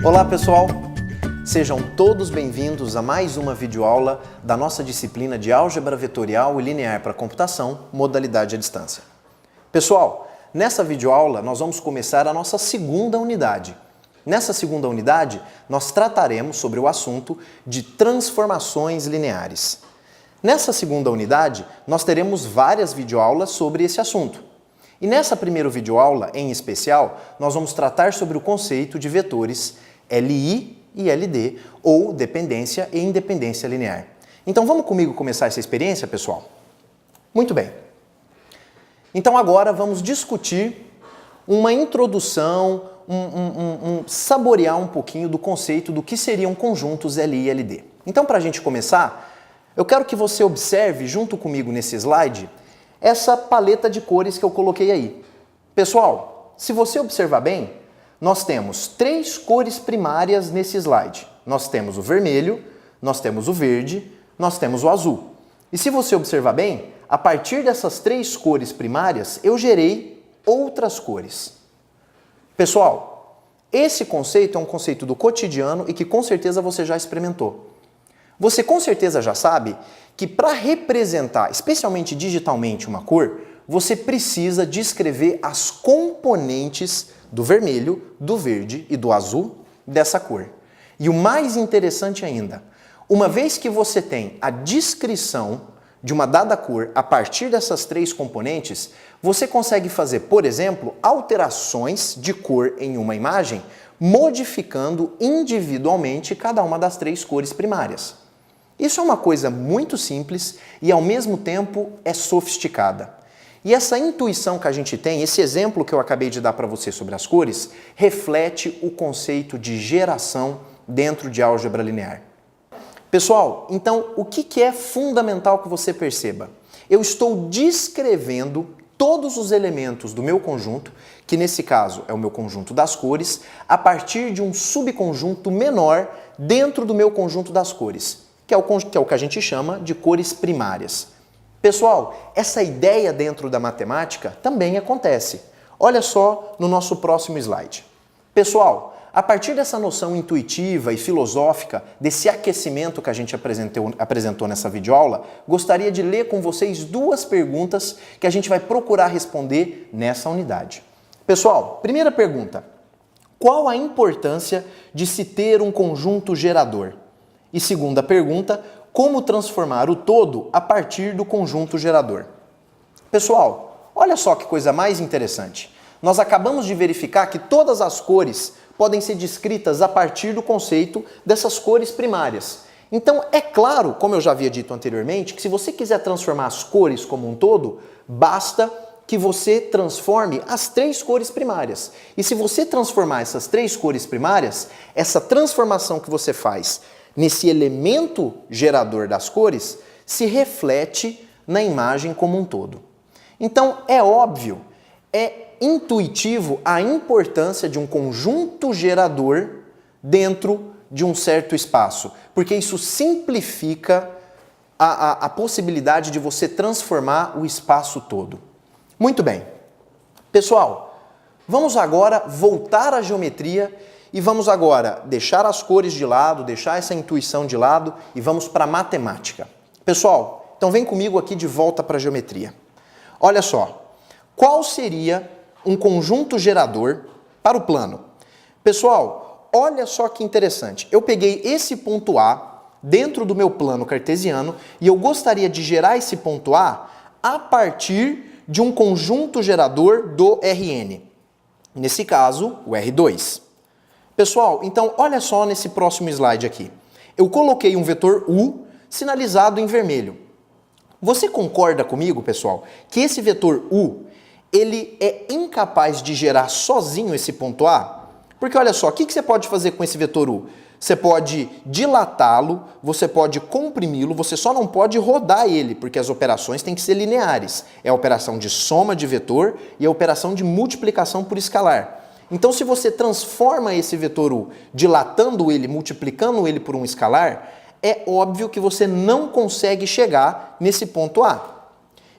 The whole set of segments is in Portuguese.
Olá pessoal, sejam todos bem-vindos a mais uma videoaula da nossa disciplina de Álgebra Vetorial e Linear para Computação, modalidade à distância. Pessoal, nessa videoaula nós vamos começar a nossa segunda unidade. Nessa segunda unidade, nós trataremos sobre o assunto de transformações lineares. Nessa segunda unidade, nós teremos várias videoaulas sobre esse assunto. E nessa primeira videoaula, em especial, nós vamos tratar sobre o conceito de vetores LI e LD, ou dependência e independência linear. Então vamos comigo começar essa experiência, pessoal? Muito bem. Então agora vamos discutir uma introdução, saborear um pouquinho do conceito do que seriam conjuntos LI e LD. Então, para a gente começar, eu quero que você observe junto comigo nesse slide essa paleta de cores que eu coloquei aí. Pessoal, se você observar bem, nós temos três cores primárias nesse slide. Nós temos o vermelho, nós temos o verde, nós temos o azul. E se você observar bem, a partir dessas três cores primárias, eu gerei outras cores. Pessoal, esse conceito é um conceito do cotidiano e que com certeza você já experimentou. Você com certeza já sabe que para representar, especialmente digitalmente, uma cor, você precisa descrever as componentes do vermelho, do verde e do azul dessa cor. E o mais interessante ainda, uma vez que você tem a descrição de uma dada cor a partir dessas três componentes, você consegue fazer, por exemplo, alterações de cor em uma imagem, modificando individualmente cada uma das três cores primárias. Isso é uma coisa muito simples e, ao mesmo tempo, é sofisticada. E essa intuição que a gente tem, esse exemplo que eu acabei de dar para você sobre as cores, reflete o conceito de geração dentro de álgebra linear. Pessoal, então, o que é fundamental que você perceba? Eu estou descrevendo todos os elementos do meu conjunto, que nesse caso é o meu conjunto das cores, a partir de um subconjunto menor dentro do meu conjunto das cores, que é o que a gente chama de cores primárias. Pessoal, essa ideia dentro da matemática também acontece. Olha só no nosso próximo slide. Pessoal, a partir dessa noção intuitiva e filosófica, desse aquecimento que a gente apresentou nessa videoaula, gostaria de ler com vocês duas perguntas que a gente vai procurar responder nessa unidade. Pessoal, primeira pergunta: qual a importância de se ter um conjunto gerador? E segunda pergunta: como transformar o todo a partir do conjunto gerador? Pessoal, olha só que coisa mais interessante. Nós acabamos de verificar que todas as cores podem ser descritas a partir do conceito dessas cores primárias. Então, é claro, como eu já havia dito anteriormente, que se você quiser transformar as cores como um todo, basta que você transforme as três cores primárias. E se você transformar essas três cores primárias, essa transformação que você faz nesse elemento gerador das cores se reflete na imagem como um todo. Então, é óbvio, é intuitivo a importância de um conjunto gerador dentro de um certo espaço, porque isso simplifica a possibilidade de você transformar o espaço todo. Muito bem. Pessoal, vamos agora voltar à geometria e vamos agora deixar as cores de lado, deixar essa intuição de lado e vamos para a matemática. Pessoal, então vem comigo aqui de volta para a geometria. Olha só, qual seria um conjunto gerador para o plano? Pessoal, olha só que interessante. Eu peguei esse ponto A dentro do meu plano cartesiano e eu gostaria de gerar esse ponto A partir de um conjunto gerador do Rn. Nesse caso, o R2. Pessoal, então olha só nesse próximo slide aqui. Eu coloquei um vetor U sinalizado em vermelho. Você concorda comigo, pessoal, que esse vetor U ele é incapaz de gerar sozinho esse ponto A? Porque olha só, o que você pode fazer com esse vetor U? Você pode dilatá-lo, você pode comprimi-lo, você só não pode rodar ele, porque as operações têm que ser lineares. É a operação de soma de vetor e a operação de multiplicação por escalar. Então, se você transforma esse vetor U, dilatando ele, multiplicando ele por um escalar, é óbvio que você não consegue chegar nesse ponto A.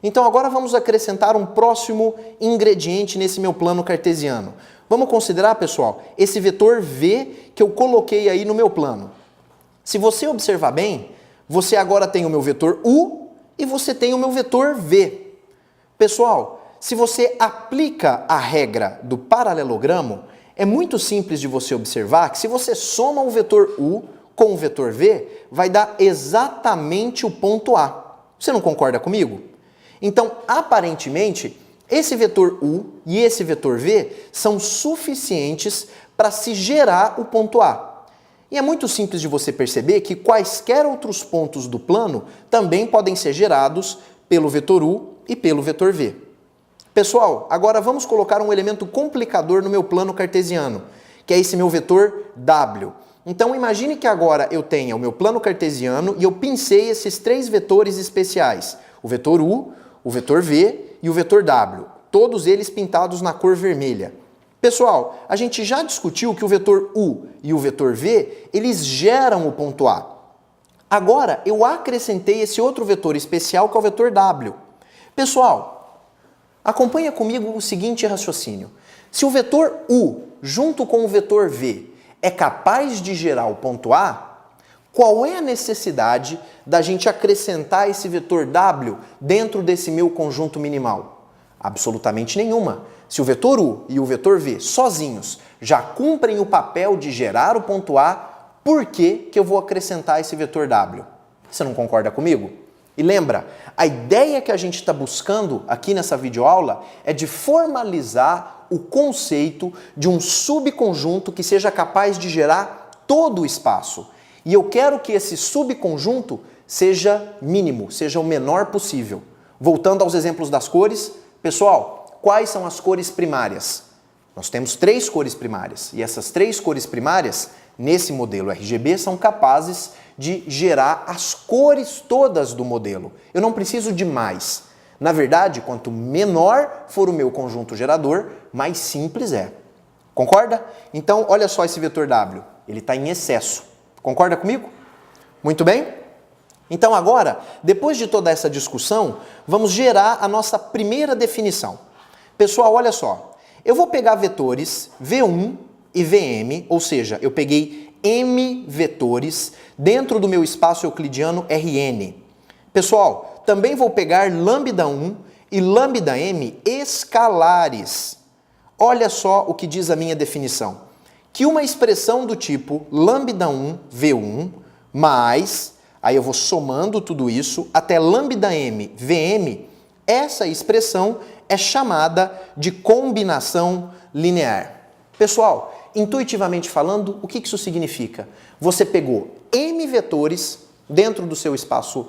Então agora vamos acrescentar um próximo ingrediente nesse meu plano cartesiano. Vamos considerar, pessoal, esse vetor V que eu coloquei aí no meu plano. Se você observar bem, você agora tem o meu vetor U e você tem o meu vetor V. Pessoal, se você aplica a regra do paralelogramo, é muito simples de você observar que se você soma o vetor U com o vetor V, vai dar exatamente o ponto A. Você não concorda comigo? Então, aparentemente, esse vetor U e esse vetor V são suficientes para se gerar o ponto A. E é muito simples de você perceber que quaisquer outros pontos do plano também podem ser gerados pelo vetor U e pelo vetor V. Pessoal, agora vamos colocar um elemento complicador no meu plano cartesiano, que é esse meu vetor W. Então imagine que agora eu tenha o meu plano cartesiano e eu pincei esses três vetores especiais, o vetor U, o vetor V e o vetor W, todos eles pintados na cor vermelha. Pessoal, a gente já discutiu que o vetor U e o vetor V, eles geram o ponto A. Agora eu acrescentei esse outro vetor especial que é o vetor W. Pessoal, acompanha comigo o seguinte raciocínio. Se o vetor U, junto com o vetor V, é capaz de gerar o ponto A, qual é a necessidade da gente acrescentar esse vetor W dentro desse meu conjunto minimal? Absolutamente nenhuma. Se o vetor U e o vetor V sozinhos já cumprem o papel de gerar o ponto A, por que eu vou acrescentar esse vetor W? Você não concorda comigo? E lembra, a ideia que a gente está buscando aqui nessa videoaula é de formalizar o conceito de um subconjunto que seja capaz de gerar todo o espaço. E eu quero que esse subconjunto seja mínimo, seja o menor possível. Voltando aos exemplos das cores, pessoal, quais são as cores primárias? Nós temos 3 cores primárias e essas 3 cores primárias, nesse modelo RGB, são capazes de gerar as cores todas do modelo. Eu não preciso de mais. Na verdade, quanto menor for o meu conjunto gerador, mais simples é. Concorda? Então, olha só esse vetor W. Ele está em excesso. Concorda comigo? Muito bem? Então agora, depois de toda essa discussão, vamos gerar a nossa primeira definição. Pessoal, olha só. Eu vou pegar vetores V1 e Vm, ou seja, eu peguei M vetores dentro do meu espaço euclidiano Rn. Pessoal, também vou pegar lambda1 e lambda_m escalares. Olha só o que diz a minha definição. Que uma expressão do tipo lambda1 V1 mais, aí eu vou somando tudo isso, até lambda_m Vm, essa expressão é chamada de combinação linear. Pessoal, intuitivamente falando, o que isso significa? Você pegou M vetores dentro do seu espaço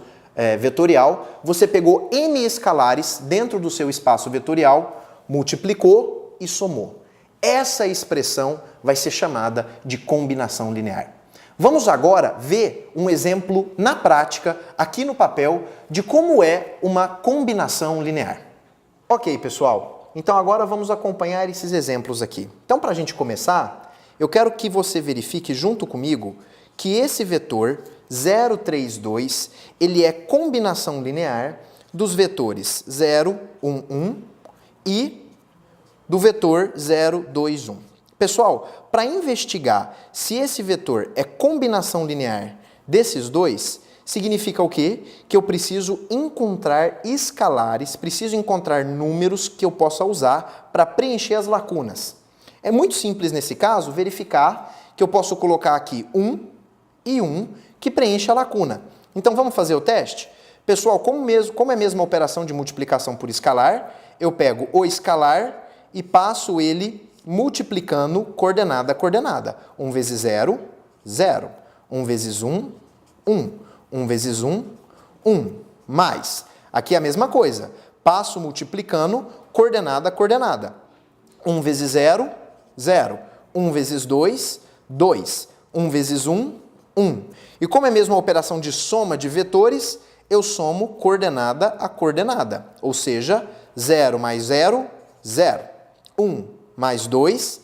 vetorial, você pegou M escalares dentro do seu espaço vetorial, multiplicou e somou. Essa expressão vai ser chamada de combinação linear. Vamos agora ver um exemplo na prática, aqui no papel, de como é uma combinação linear. Ok, pessoal, então agora vamos acompanhar esses exemplos aqui. Então, para a gente começar, eu quero que você verifique junto comigo que esse vetor 0, 3, 2, ele é combinação linear dos vetores 0, 1, 1 e do vetor 0, 2, 1. Pessoal, para investigar se esse vetor é combinação linear desses dois, significa o quê? Que eu preciso encontrar escalares, preciso encontrar números que eu possa usar para preencher as lacunas. É muito simples nesse caso verificar que eu posso colocar aqui 1 e 1 que preenche a lacuna. Então vamos fazer o teste? Pessoal, como é a mesma operação de multiplicação por escalar, eu pego o escalar e passo ele multiplicando coordenada a coordenada. 1 vezes 0, 0. 1 vezes 1, 1. 1 vezes 1, 1. Mais. Aqui é a mesma coisa. Passo multiplicando coordenada a coordenada. 1 vezes 0, 0. 1 vezes 2, 2. 1 vezes 1, 1. E como é a mesma operação de soma de vetores, eu somo coordenada a coordenada. Ou seja, 0 mais 0, 0. 1 mais 2,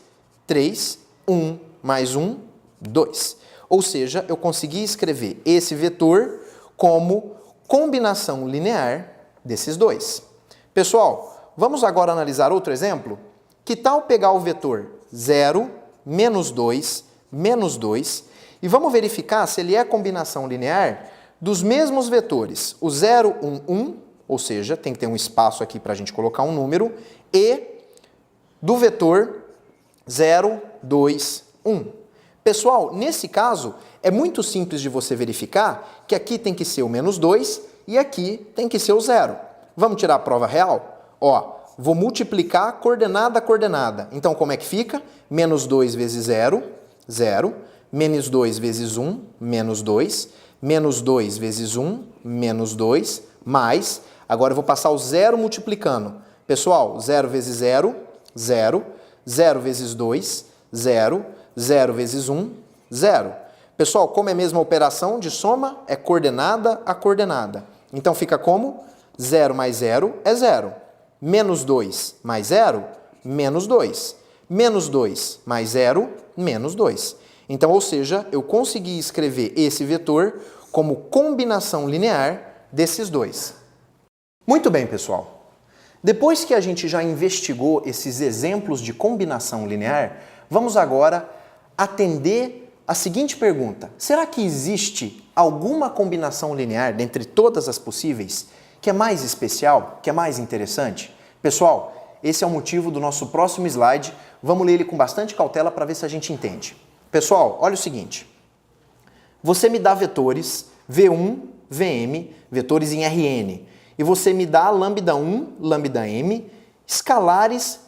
3. 1 mais 1, 2. Ou seja, eu consegui escrever esse vetor como combinação linear desses dois. Pessoal, vamos agora analisar outro exemplo? Que tal pegar o vetor 0, menos 2, menos 2. E vamos verificar se ele é combinação linear dos mesmos vetores. O 0, 1, 1, ou seja, tem que ter um espaço aqui para a gente colocar um número, e do vetor 0, 2, 1. Pessoal, nesse caso, é muito simples de você verificar que aqui tem que ser o menos 2 e aqui tem que ser o 0. Vamos tirar a prova real? Ó, vou multiplicar coordenada a coordenada. Então, como é que fica? Menos 2 vezes 0, 0. Menos 2 vezes 1, menos 2. Menos 2 vezes 1, menos 2. Mais, agora eu vou passar o 0 multiplicando. Pessoal, 0 vezes 0, 0. 0 vezes 2, 0. 0 vezes 1, 0. Pessoal, como é a mesma operação de soma, é coordenada a coordenada. Então, fica como? 0 mais 0 é 0. Menos 2 mais 0, menos 2. Menos 2 mais 0, menos 2. Então, ou seja, eu consegui escrever esse vetor como combinação linear desses dois. Muito bem, pessoal. Depois que a gente já investigou esses exemplos de combinação linear, vamos agora atender a seguinte pergunta. Será que existe alguma combinação linear dentre todas as possíveis que é mais especial, que é mais interessante? Pessoal, esse é o motivo do nosso próximo slide. Vamos ler ele com bastante cautela para ver se a gente entende. Pessoal, olha o seguinte. Você me dá vetores V1, Vm, vetores em Rn, e você me dá lambda 1, lambda m, escalares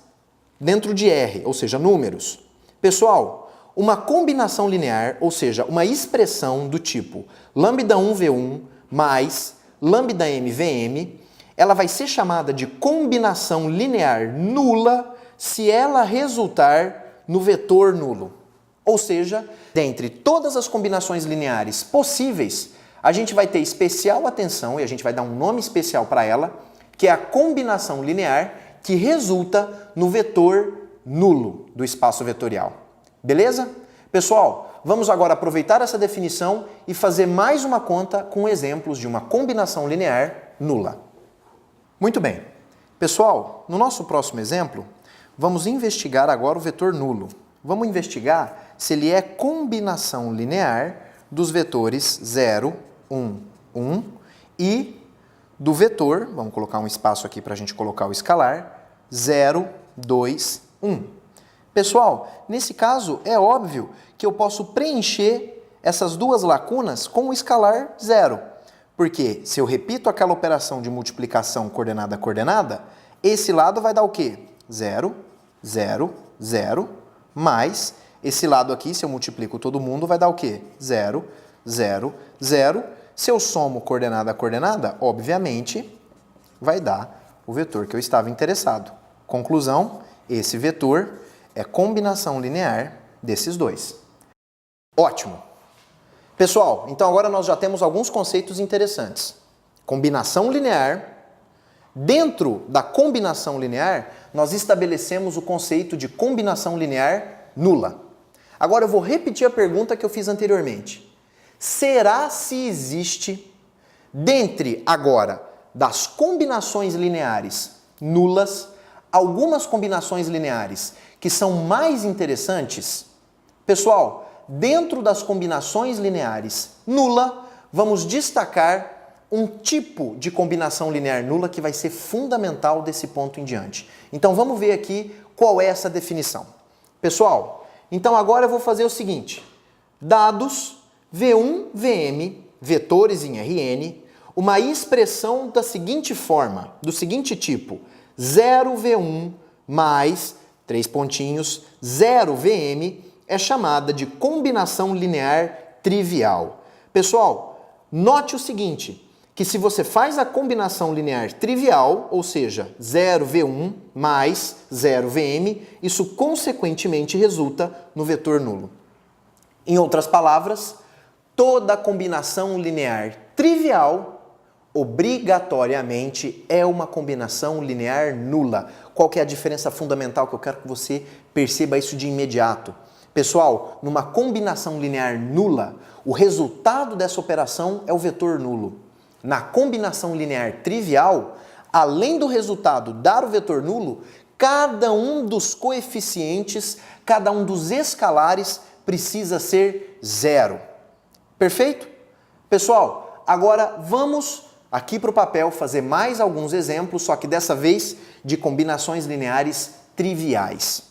dentro de R, ou seja, números. Pessoal, uma combinação linear, ou seja, uma expressão do tipo lambda 1, V1 mais lambda m, Vm, ela vai ser chamada de combinação linear nula se ela resultar no vetor nulo. Ou seja, dentre todas as combinações lineares possíveis, a gente vai ter especial atenção, e a gente vai dar um nome especial para ela, que é a combinação linear que resulta no vetor nulo do espaço vetorial. Beleza? Pessoal, vamos agora aproveitar essa definição e fazer mais uma conta com exemplos de uma combinação linear nula. Muito bem. Pessoal, no nosso próximo exemplo, vamos investigar agora o vetor nulo. Vamos investigar se ele é combinação linear dos vetores 0, 1, 1 e do vetor, vamos colocar um espaço aqui para a gente colocar o escalar, 0, 2, 1. Pessoal, nesse caso é óbvio que eu posso preencher essas duas lacunas com o escalar 0. Porque se eu repito aquela operação de multiplicação coordenada a coordenada, esse lado vai dar o quê? 0, 0, 0, mais esse lado aqui, se eu multiplico todo mundo, vai dar o quê? 0, 0, 0. Se eu somo coordenada a coordenada, obviamente, vai dar o vetor que eu estava interessado. Conclusão, esse vetor é combinação linear desses dois. Ótimo! Pessoal, então agora nós já temos alguns conceitos interessantes. Combinação linear. Dentro da combinação linear, nós estabelecemos o conceito de combinação linear nula. Agora eu vou repetir a pergunta que eu fiz anteriormente. Será se existe, dentre agora das combinações lineares nulas, algumas combinações lineares que são mais interessantes? Pessoal, dentro das combinações lineares nula, vamos destacar um tipo de combinação linear nula que vai ser fundamental desse ponto em diante. Então vamos ver aqui qual é essa definição. Pessoal, então agora eu vou fazer o seguinte. Dados V1, Vm, vetores em Rn, uma expressão da seguinte forma, do seguinte tipo, 0V1 mais, 3 pontinhos, 0Vm, é chamada de combinação linear trivial. Pessoal, note o seguinte, que se você faz a combinação linear trivial, ou seja, 0V1 mais 0Vm, isso consequentemente resulta no vetor nulo. Em outras palavras, toda combinação linear trivial obrigatoriamente é uma combinação linear nula. Qual que é a diferença fundamental que eu quero que você perceba isso de imediato? Pessoal, numa combinação linear nula, o resultado dessa operação é o vetor nulo. Na combinação linear trivial, além do resultado dar o vetor nulo, cada um dos coeficientes, cada um dos escalares precisa ser zero. Perfeito? Pessoal, agora vamos aqui para o papel fazer mais alguns exemplos, só que dessa vez de combinações lineares triviais.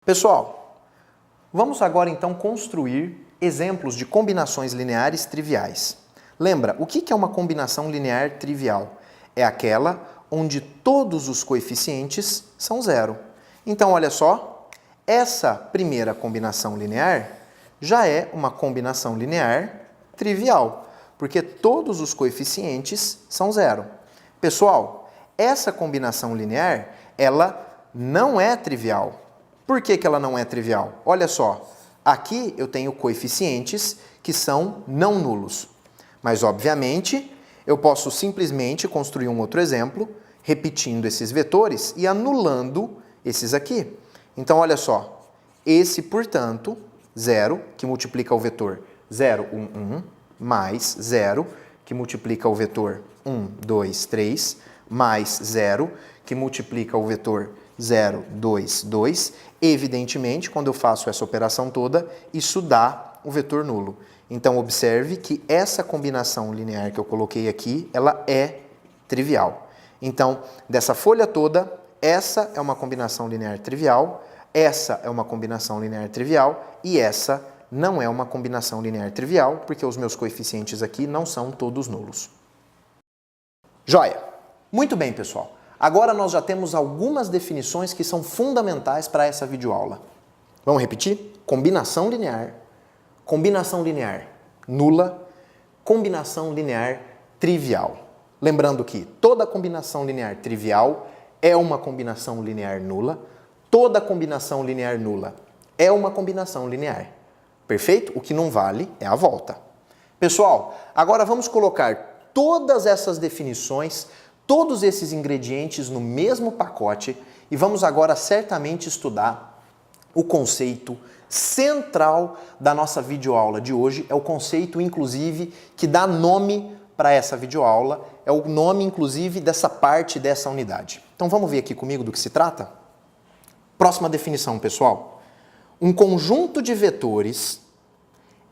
Pessoal, vamos agora então construir exemplos de combinações lineares triviais. Lembra, o que é uma combinação linear trivial? É aquela onde todos os coeficientes são zero. Então, olha só, essa primeira combinação linear já é uma combinação linear trivial, porque todos os coeficientes são zero. Pessoal, essa combinação linear, ela não é trivial. Por que ela não é trivial? Olha só, aqui eu tenho coeficientes que são não nulos. Mas, obviamente, eu posso simplesmente construir um outro exemplo, repetindo esses vetores e anulando esses aqui. Então, olha só, esse, portanto, 0, que multiplica o vetor 0, 1, 1, mais 0, que multiplica o vetor 1, 2, 3, mais 0, que multiplica o vetor 0, 2, 2. Evidentemente, quando eu faço essa operação toda, isso dá o vetor nulo. Então, observe que essa combinação linear que eu coloquei aqui, ela é trivial. Então, dessa folha toda, essa é uma combinação linear trivial, essa é uma combinação linear trivial e essa não é uma combinação linear trivial, porque os meus coeficientes aqui não são todos nulos. Joia! Muito bem, pessoal. Agora nós já temos algumas definições que são fundamentais para essa videoaula. Vamos repetir? Combinação linear nula, combinação linear trivial. Lembrando que toda combinação linear trivial é uma combinação linear nula, toda combinação linear nula é uma combinação linear. Perfeito? O que não vale é a volta. Pessoal, agora vamos colocar todas essas definições, todos esses ingredientes no mesmo pacote e vamos agora certamente estudar o conceito central da nossa videoaula de hoje. É o conceito, inclusive, que dá nome para essa videoaula, é o nome, inclusive, dessa parte dessa unidade. Então vamos ver aqui comigo do que se trata? Próxima definição, pessoal. Um conjunto de vetores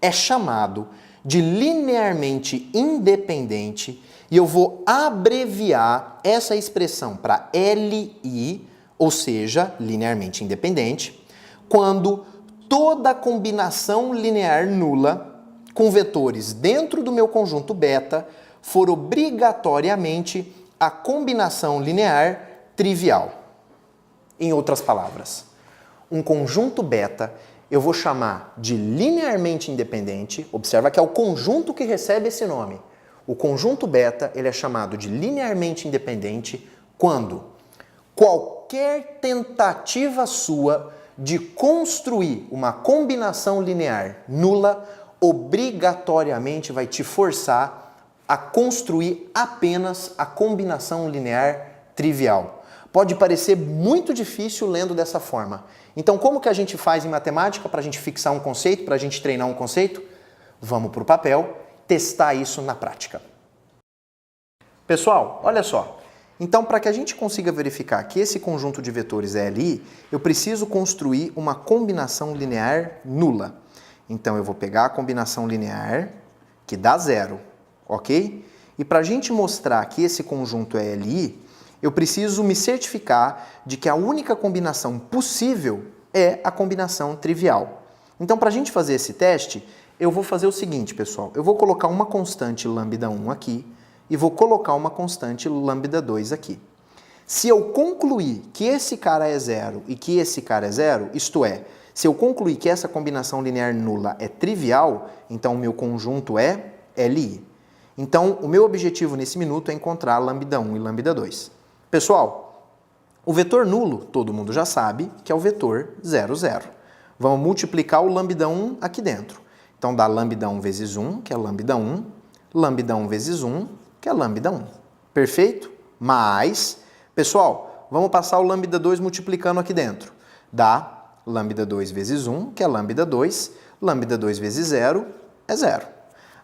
é chamado de linearmente independente e eu vou abreviar essa expressão para LI, ou seja, linearmente independente, quando toda combinação linear nula com vetores dentro do meu conjunto beta for obrigatoriamente a combinação linear trivial. Em outras palavras, um conjunto beta eu vou chamar de linearmente independente. Observa que é o conjunto que recebe esse nome. O conjunto beta ele é chamado de linearmente independente quando qualquer tentativa sua de construir uma combinação linear nula obrigatoriamente vai te forçar a construir apenas a combinação linear trivial. Pode parecer muito difícil lendo dessa forma. Então, como que a gente faz em matemática para a gente fixar um conceito, para a gente treinar um conceito? Vamos para o papel testar isso na prática. Pessoal, olha só. Então, para que a gente consiga verificar que esse conjunto de vetores é LI, eu preciso construir uma combinação linear nula. Então, eu vou pegar a combinação linear, que dá zero, ok? E para a gente mostrar que esse conjunto é LI, eu preciso me certificar de que a única combinação possível é a combinação trivial. Então, para a gente fazer esse teste, eu vou fazer o seguinte, pessoal. Eu vou colocar uma constante lambda 1 aqui, e vou colocar uma constante lambda 2 aqui. Se eu concluir que esse cara é zero e que esse cara é zero, isto é, se eu concluir que essa combinação linear nula é trivial, então o meu conjunto é LI. Então, o meu objetivo nesse minuto é encontrar lambda 1 e lambda 2. Pessoal, o vetor nulo, todo mundo já sabe, que é o vetor 0, 0. Vamos multiplicar o lambda 1 aqui dentro. Então, dá lambda 1 vezes 1, que é lambda 1, lambda 1 vezes 1, que é lambda 1. Perfeito? Mas, pessoal, vamos passar o lambda 2 multiplicando aqui dentro. Dá lambda 2 vezes 1, que é lambda 2 vezes 0 é 0.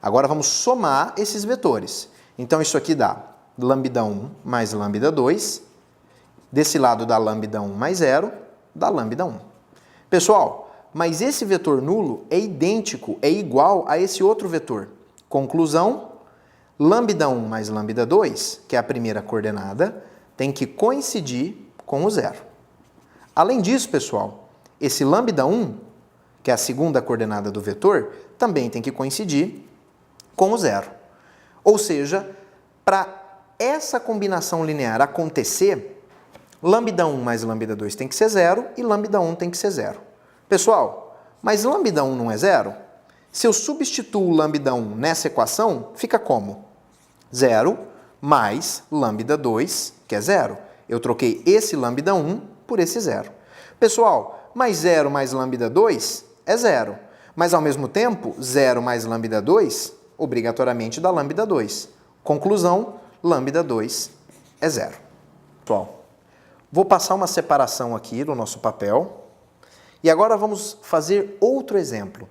Agora vamos somar esses vetores. Então isso aqui dá lambda 1 mais lambda 2 Desse lado dá lambda 1 mais 0, dá lambda 1. Pessoal, mas esse vetor nulo é idêntico, é igual a esse outro vetor. Conclusão, lambda 1 mais lambda 2, que é a primeira coordenada, tem que coincidir com o 0. Além disso, pessoal, esse lambda 1, que é a segunda coordenada do vetor, também tem que coincidir com o 0. Ou seja, para essa combinação linear acontecer, lambda 1 mais lambda 2 tem que ser 0 e lambda 1 tem que ser 0. Pessoal, mas lambda 1 não é 0? Se eu substituo lambda 1 nessa equação, fica como? 0 mais lambda 2, que é 0. Eu troquei esse lambda 1 por esse 0. Pessoal, mas 0 mais lambda 2 é 0. Mas, ao mesmo tempo, 0 mais lambda 2, obrigatoriamente dá lambda 2. Conclusão, lambda 2 é 0. Pessoal, vou passar uma separação aqui no nosso papel. E agora vamos fazer outro exemplo.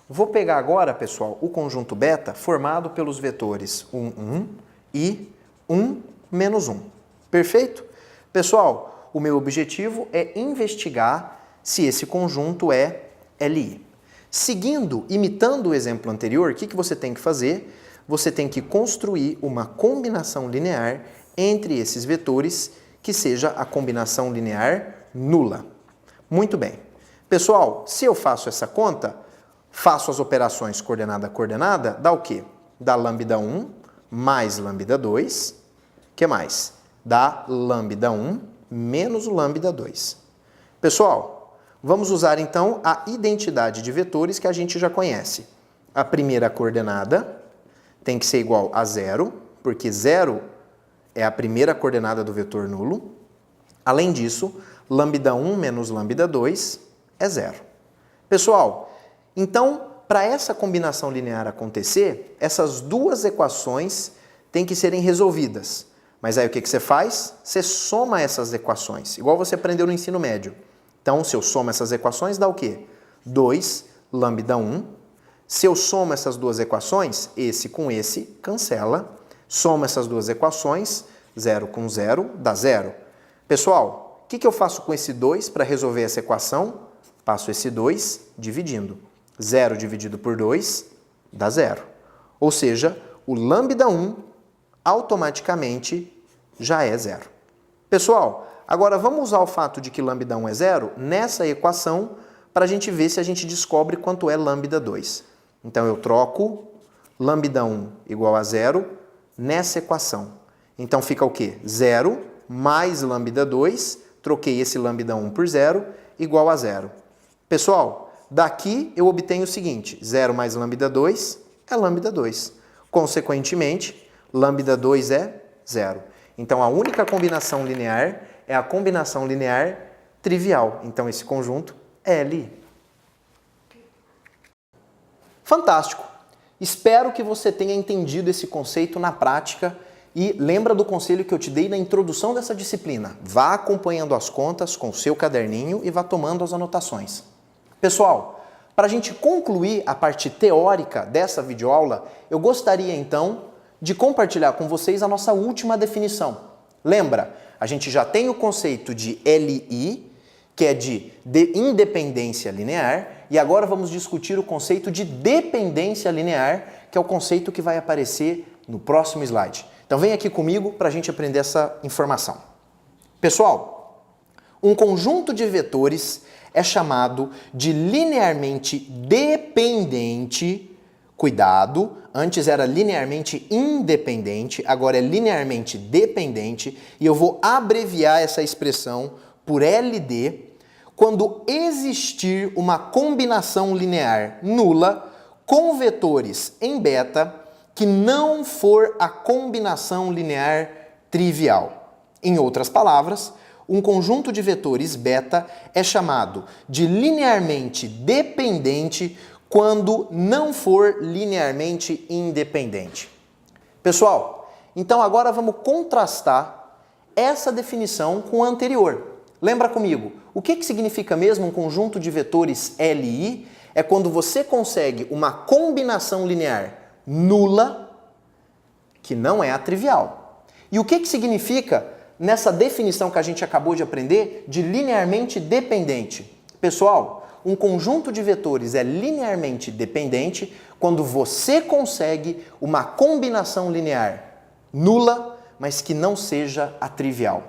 Vou pegar agora, pessoal, o conjunto beta formado pelos vetores 1, 1 e 1, menos 1. Perfeito? Pessoal, o meu objetivo é investigar se esse conjunto é LI. Seguindo, imitando o exemplo anterior, o que você tem que fazer? Você tem que construir uma combinação linear entre esses vetores que seja a combinação linear nula. Muito bem. Pessoal, se eu faço essa conta, faço as operações coordenada a coordenada, dá o quê? Dá lambda 1 mais lambda 2. O que mais? Dá lambda 1 menos o lambda 2. Pessoal, vamos usar então a identidade de vetores que a gente já conhece. A primeira coordenada tem que ser igual a 0, porque 0 é a primeira coordenada do vetor nulo. Além disso, lambda 1 menos lambda 2 é 0. Pessoal, então, para essa combinação linear acontecer, essas duas equações têm que serem resolvidas. Mas aí o que você faz? Você soma essas equações, igual você aprendeu no ensino médio. Então, se eu somo essas equações, dá o quê? 2 lambda 1. Se eu somo essas duas equações, esse com esse cancela. Soma essas duas equações, 0 com 0 dá 0. Pessoal, o que eu faço com esse 2 para resolver essa equação? Passo esse 2 dividindo. 0 dividido por 2 dá 0. Ou seja, o lambda 1 automaticamente já é 0. Pessoal, agora vamos usar o fato de que lambda 1 é 0 nessa equação para a gente ver se a gente descobre quanto é lambda 2. Então eu troco lambda 1 igual a 0 nessa equação. Então fica o quê? 0 mais lambda 2, troquei esse lambda 1 por 0, igual a 0. Pessoal, daqui eu obtenho o seguinte, 0 mais lambda 2 é lambda 2. Consequentemente, lambda 2 é 0. Então, a única combinação linear é a combinação linear trivial. Então, esse conjunto é LI. Fantástico! Espero que você tenha entendido esse conceito na prática e lembra do conselho que eu te dei na introdução dessa disciplina. Vá acompanhando as contas com o seu caderninho e vá tomando as anotações. Pessoal, para a gente concluir a parte teórica dessa videoaula, eu gostaria então de compartilhar com vocês a nossa última definição. Lembra, a gente já tem o conceito de LI, que é de independência linear, e agora vamos discutir o conceito de dependência linear, que é o conceito que vai aparecer no próximo slide. Então vem aqui comigo para a gente aprender essa informação. Pessoal, um conjunto de vetores é chamado de linearmente dependente. Cuidado, antes era linearmente independente, agora é linearmente dependente, e eu vou abreviar essa expressão por LD, quando existir uma combinação linear nula com vetores em beta que não for a combinação linear trivial. Em outras palavras, um conjunto de vetores beta é chamado de linearmente dependente quando não for linearmente independente. Pessoal, então agora vamos contrastar essa definição com a anterior. Lembra comigo, o que significa mesmo um conjunto de vetores LI? É quando você consegue uma combinação linear nula, que não é a trivial. E o que significa nessa definição que a gente acabou de aprender de linearmente dependente. Pessoal, um conjunto de vetores é linearmente dependente quando você consegue uma combinação linear nula, mas que não seja a trivial.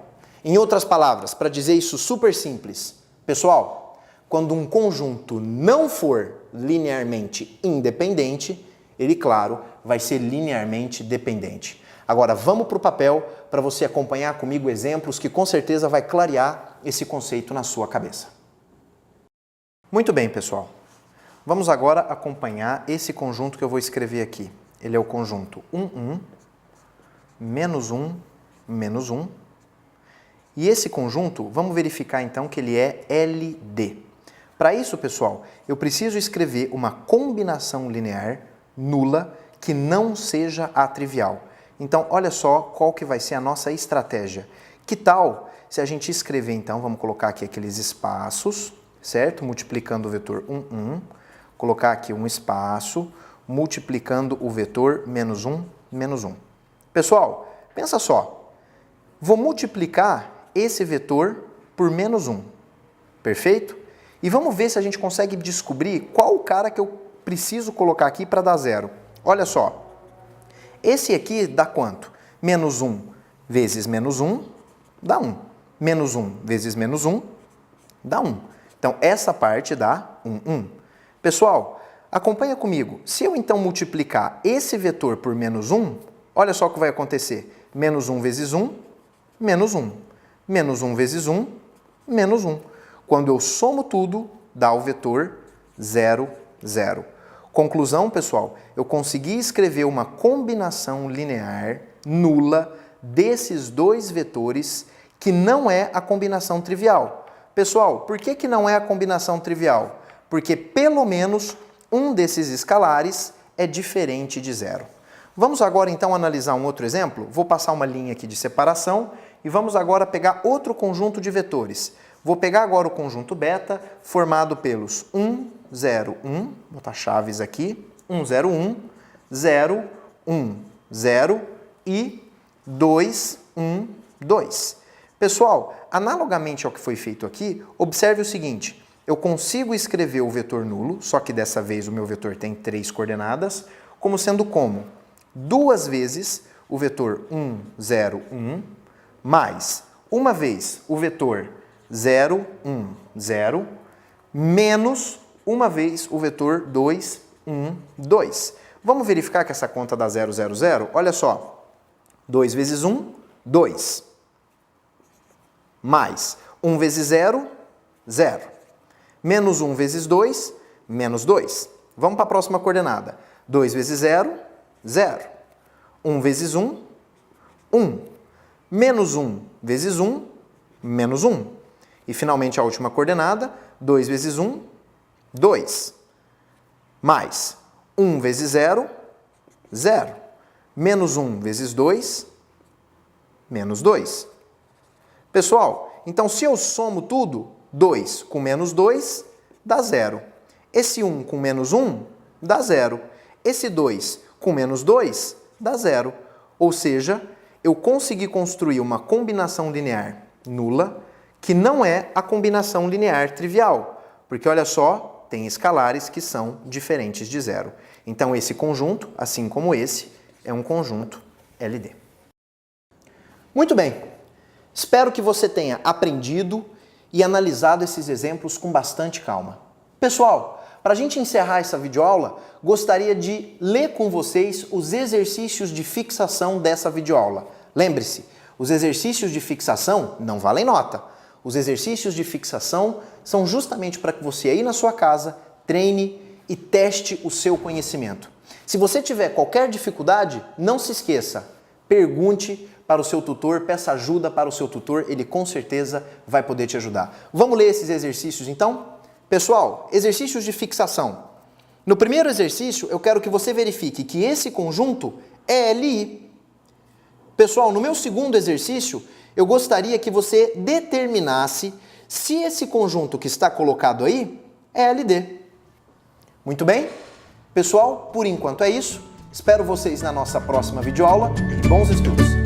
Em outras palavras, para dizer isso super simples, pessoal, quando um conjunto não for linearmente independente, ele, claro, vai ser linearmente dependente. Agora, vamos para o papel para você acompanhar comigo exemplos que com certeza vai clarear esse conceito na sua cabeça. Muito bem, pessoal. Vamos agora acompanhar esse conjunto que eu vou escrever aqui. Ele é o conjunto 1, 1, menos 1, menos 1. E esse conjunto, vamos verificar então que ele é LD. Para isso, pessoal, eu preciso escrever uma combinação linear nula que não seja a trivial. Então, olha só qual que vai ser a nossa estratégia. Que tal se a gente escrever, então, vamos colocar aqui aqueles espaços, certo? Multiplicando o vetor 1, 1. Colocar aqui um espaço, multiplicando o vetor menos 1, menos 1. Pessoal, pensa só. Vou multiplicar esse vetor por menos 1. Perfeito? E vamos ver se a gente consegue descobrir qual o cara que eu preciso colocar aqui para dar zero. Olha só. Esse aqui dá quanto? Menos 1 vezes menos 1 dá 1. Menos 1 vezes menos 1 dá 1. Então, essa parte dá 1, 1. Pessoal, acompanha comigo. Se eu então multiplicar esse vetor por menos 1, olha só o que vai acontecer. Menos 1 vezes 1, menos 1. Menos 1 vezes 1, menos 1. Quando eu somo tudo, dá o vetor 0, 0. Conclusão, pessoal, eu consegui escrever uma combinação linear nula desses dois vetores que não é a combinação trivial. Pessoal, por que não é a combinação trivial? Porque pelo menos um desses escalares é diferente de zero. Vamos agora então analisar um outro exemplo? Vou passar uma linha aqui de separação e vamos agora pegar outro conjunto de vetores. Vou pegar agora o conjunto beta, formado pelos 1, 0, 1, vou botar chaves aqui, 1, 0, 1, 0, 1, 0 e 2, 1, 2. Pessoal, analogamente ao que foi feito aqui, observe o seguinte, eu consigo escrever o vetor nulo, só que dessa vez o meu vetor tem 3 coordenadas, como sendo como? 2 vezes o vetor 1, 0, 1, mais uma vez o vetor 0, 1, 0, menos uma vez o vetor 2, 1, 2. Vamos verificar que essa conta dá 0, 0, 0? Olha só. 2 vezes 1, 2. Mais 1 vezes 0, 0. Menos 1 vezes 2, menos 2. Vamos para a próxima coordenada. 2 vezes 0, 0. 1 vezes 1, 1. Menos 1 vezes 1, menos 1. E finalmente a última coordenada, 2 vezes 1, 2. Mais 1 vezes 0, 0. Menos 1 vezes 2, menos 2. Pessoal, então se eu somo tudo, 2 com menos 2 dá 0. Esse 1 com menos 1 dá 0. Esse 2 com menos 2 dá 0. Ou seja, eu consegui construir uma combinação linear nula que não é a combinação linear trivial, porque olha só, tem escalares que são diferentes de zero. Então esse conjunto, assim como esse, é um conjunto LD. Muito bem, espero que você tenha aprendido e analisado esses exemplos com bastante calma. Pessoal, para a gente encerrar essa videoaula, gostaria de ler com vocês os exercícios de fixação dessa videoaula. Lembre-se, os exercícios de fixação não valem nota. Os exercícios de fixação são justamente para que você aí na sua casa treine e teste o seu conhecimento. Se você tiver qualquer dificuldade, não se esqueça, pergunte para o seu tutor, peça ajuda para o seu tutor, ele com certeza vai poder te ajudar. Vamos ler esses exercícios então? Pessoal, exercícios de fixação. No primeiro exercício, eu quero que você verifique que esse conjunto é LI. Pessoal, no meu segundo exercício, eu gostaria que você determinasse se esse conjunto que está colocado aí é LD. Muito bem? Pessoal, por enquanto é isso. Espero vocês na nossa próxima videoaula e bons estudos!